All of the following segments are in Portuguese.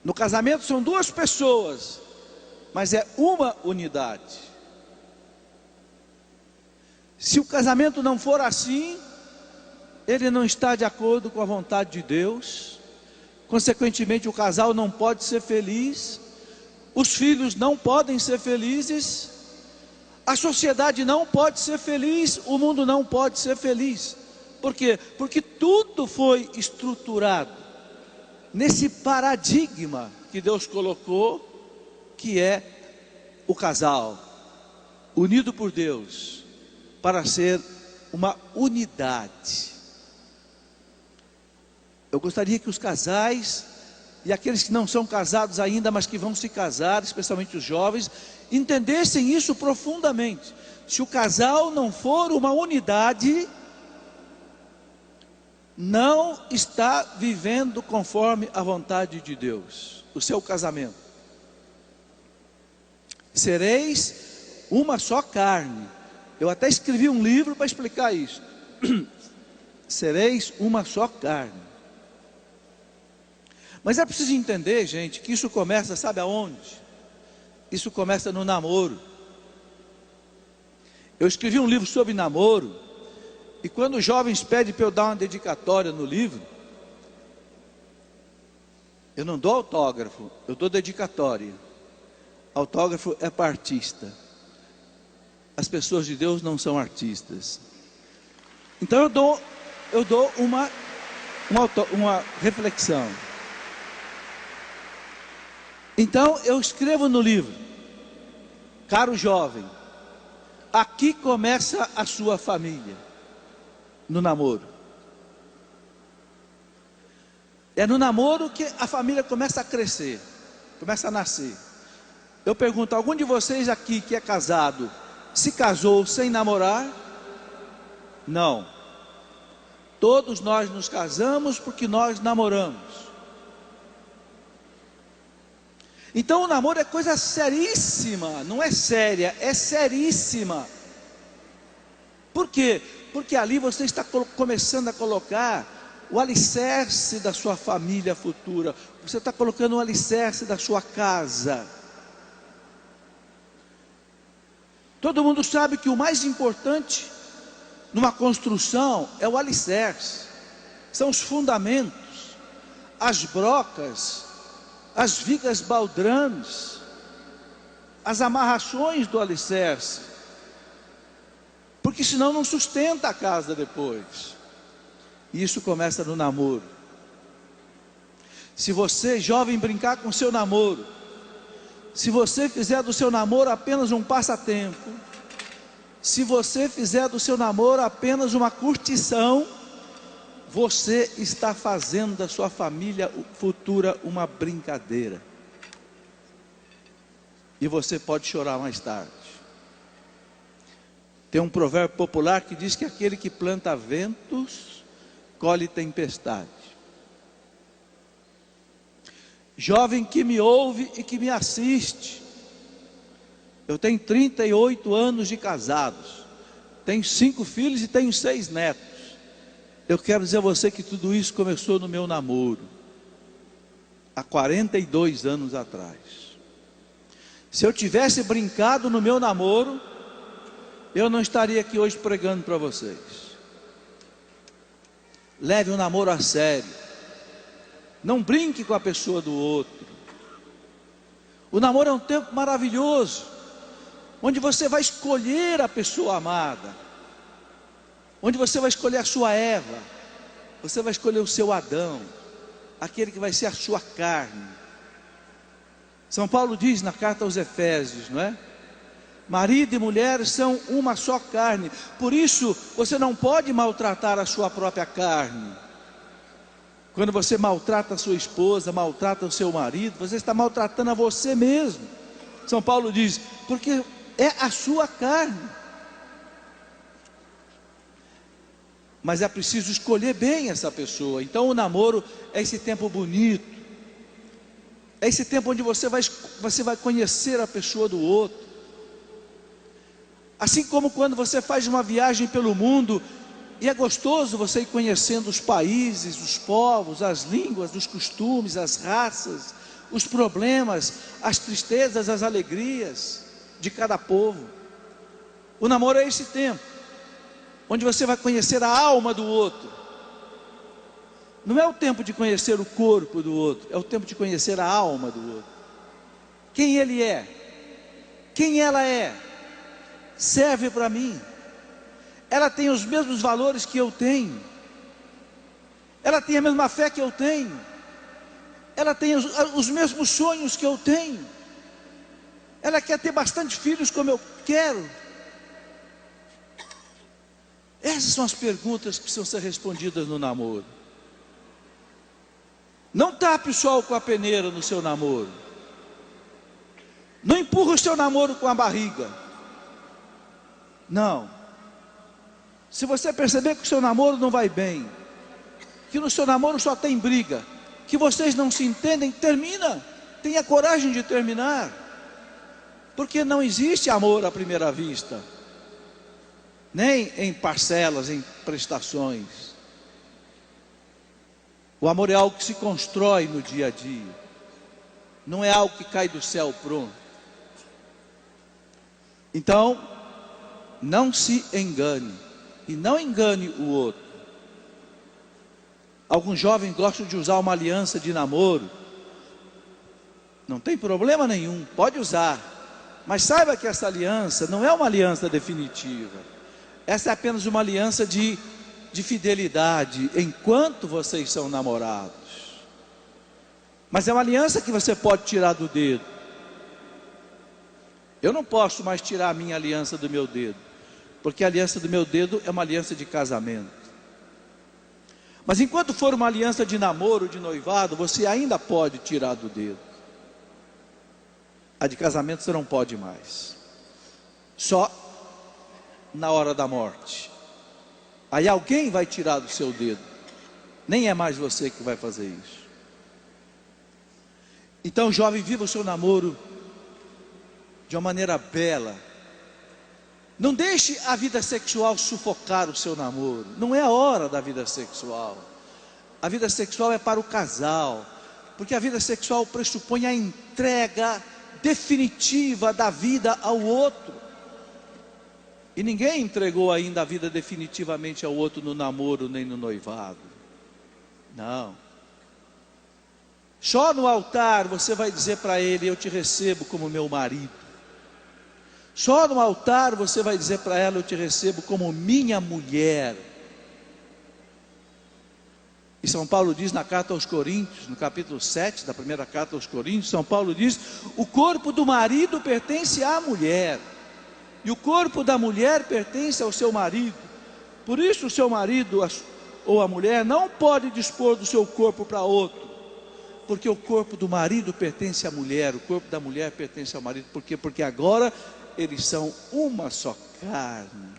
No casamento são duas pessoas, mas é uma unidade. Se o casamento não for assim, ele não está de acordo com a vontade de Deus. Consequentemente, o casal não pode ser feliz, os filhos não podem ser felizes, a sociedade não pode ser feliz, o mundo não pode ser feliz. Por quê? Porque tudo foi estruturado nesse paradigma que Deus colocou, que é o casal, unido por Deus, para ser uma unidade. Eu gostaria que os casais, e aqueles que não são casados ainda, mas que vão se casar, especialmente os jovens, entendessem isso profundamente. Se o casal não for uma unidade, não está vivendo conforme a vontade de Deus, o seu casamento. Sereis uma só carne. Eu até escrevi um livro para explicar isso. Sereis uma só carne. Mas é preciso entender, gente, que isso começa, sabe aonde? Isso começa no namoro. Eu escrevi um livro sobre namoro, e quando os jovens pedem para eu dar uma dedicatória no livro, eu não dou autógrafo, eu dou dedicatória. Autógrafo é para artista. As pessoas de Deus não são artistas. Então eu dou uma reflexão. Então eu escrevo no livro: caro jovem, aqui começa a sua família, no namoro. É no namoro que a família começa a crescer, começa a nascer. Eu pergunto: algum de vocês aqui que é casado, se casou sem namorar? Não. Todos nós nos casamos porque nós namoramos. Então o namoro é coisa seríssima, não é séria, é seríssima. Por quê? Porque ali você está começando a colocar o alicerce da sua família futura. Você está colocando o alicerce da sua casa. Todo mundo sabe que o mais importante numa construção é o alicerce. São os fundamentos, as brocas, as vigas baldrames, as amarrações do alicerce, porque senão não sustenta a casa depois. E isso começa no namoro. Se você, jovem, brincar com o seu namoro, se você fizer do seu namoro apenas um passatempo, se você fizer do seu namoro apenas uma curtição, você está fazendo da sua família futura uma brincadeira. E você pode chorar mais tarde. Tem um provérbio popular que diz que aquele que planta ventos, colhe tempestade. Jovem que me ouve e que me assiste, eu tenho 38 anos de casados, tenho 5 filhos e tenho 6 netos. Eu quero dizer a você que tudo isso começou no meu namoro, há 42 anos atrás. Se eu tivesse brincado no meu namoro, eu não estaria aqui hoje pregando para vocês. Leve o namoro a sério. Não brinque com a pessoa do outro. O namoro é um tempo maravilhoso, onde você vai escolher a pessoa amada, onde você vai escolher a sua Eva, você vai escolher o seu Adão, aquele que vai ser a sua carne. São Paulo diz na carta aos Efésios, não é? Marido e mulher são uma só carne. Por isso você não pode maltratar a sua própria carne. Quando você maltrata a sua esposa, maltrata o seu marido, você está maltratando a você mesmo. São Paulo diz, porque é a sua carne. Mas é preciso escolher bem essa pessoa. Então o namoro é esse tempo bonito, é esse tempo onde você vai conhecer a pessoa do outro. Assim como quando você faz uma viagem pelo mundo, e é gostoso você ir conhecendo os países, os povos, as línguas, os costumes, as raças, os problemas, as tristezas, as alegrias de cada povo. O namoro é esse tempo, onde você vai conhecer a alma do outro. Não é o tempo de conhecer o corpo do outro, é o tempo de conhecer a alma do outro. Quem ele é, quem ela é, serve para mim. Ela tem os mesmos valores que eu tenho, ela tem a mesma fé que eu tenho, ela tem os mesmos sonhos que eu tenho, ela quer ter bastante filhos como eu quero. Essas são as perguntas que precisam ser respondidas no namoro. Não tape o sol com a peneira no seu namoro. Não empurra o seu namoro com a barriga. Não. Se você perceber que o seu namoro não vai bem, que no seu namoro só tem briga, que vocês não se entendem, termina. Tenha coragem de terminar. Porque não existe amor à primeira vista, nem em parcelas, em prestações. O amor é algo que se constrói no dia a dia, não é algo que cai do céu pronto. Então, não se engane, e não engane o outro. Alguns jovens gostam de usar uma aliança de namoro. Não tem problema nenhum, pode usar, mas saiba que essa aliança não é uma aliança definitiva. Essa é apenas uma aliança de fidelidade enquanto vocês são namorados. Mas é uma aliança que você pode tirar do dedo. Eu não posso mais tirar a minha aliança do meu dedo, porque a aliança do meu dedo é uma aliança de casamento. Mas enquanto for uma aliança de namoro, de noivado, você ainda pode tirar do dedo. A de casamento você não pode mais. Só na hora da morte. Aí alguém vai tirar do seu dedo. Nem é mais você que vai fazer isso. Então, jovem, viva o seu namoro de uma maneira bela. Não deixe a vida sexual sufocar o seu namoro. Não é a hora da vida sexual. A vida sexual é para o casal, porque a vida sexual pressupõe a entrega definitiva da vida ao outro. E ninguém entregou ainda a vida definitivamente ao outro no namoro nem no noivado. Não. Só no altar você vai dizer para ele: eu te recebo como meu marido. Só no altar você vai dizer para ela: eu te recebo como minha mulher. E São Paulo diz na carta aos Coríntios, no capítulo 7 da primeira carta aos Coríntios, São Paulo diz: o corpo do marido pertence à mulher, e o corpo da mulher pertence ao seu marido. Por isso o seu marido ou a mulher não pode dispor do seu corpo para outro, porque o corpo do marido pertence à mulher, o corpo da mulher pertence ao marido. Por quê? Porque agora eles são uma só carne.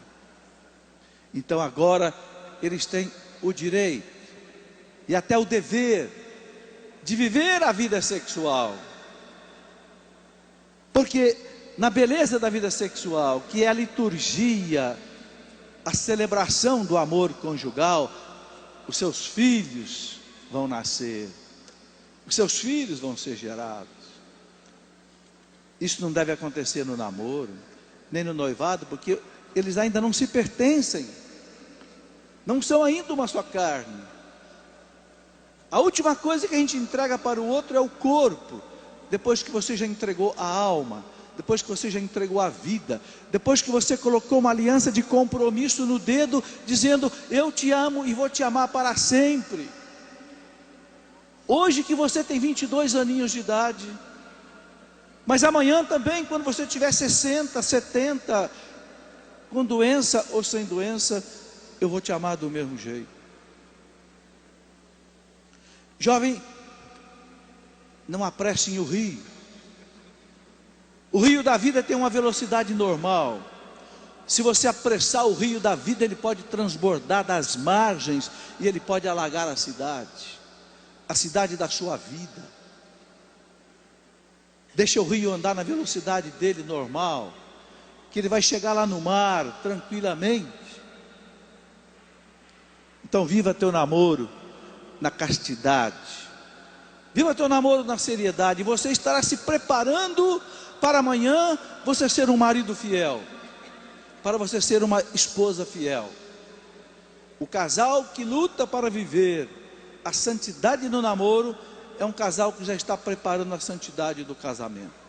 Então agora eles têm o direito e até o dever de viver a vida sexual. Porque na beleza da vida sexual, que é a liturgia, a celebração do amor conjugal, os seus filhos vão nascer, os seus filhos vão ser gerados. Isso não deve acontecer no namoro, nem no noivado, porque eles ainda não se pertencem, não são ainda uma só carne. A última coisa que a gente entrega para o outro é o corpo, depois que você já entregou a alma, depois que você já entregou a vida, depois que você colocou uma aliança de compromisso no dedo, dizendo: eu te amo e vou te amar para sempre. Hoje que você tem 22 aninhos de idade, mas amanhã também, quando você tiver 60, 70, com doença ou sem doença, eu vou te amar do mesmo jeito. Jovem, não apressem o rio. O rio da vida tem uma velocidade normal. Se você apressar o rio da vida, ele pode transbordar das margens e ele pode alagar a cidade da sua vida. Deixa o rio andar na velocidade dele normal, que ele vai chegar lá no mar tranquilamente. Então viva teu namoro na castidade, Viva teu namoro na seriedade. Você estará se preparando para amanhã você ser um marido fiel, para você ser uma esposa fiel. O casal que luta para viver a santidade no namoro é um casal que já está preparando a santidade do casamento.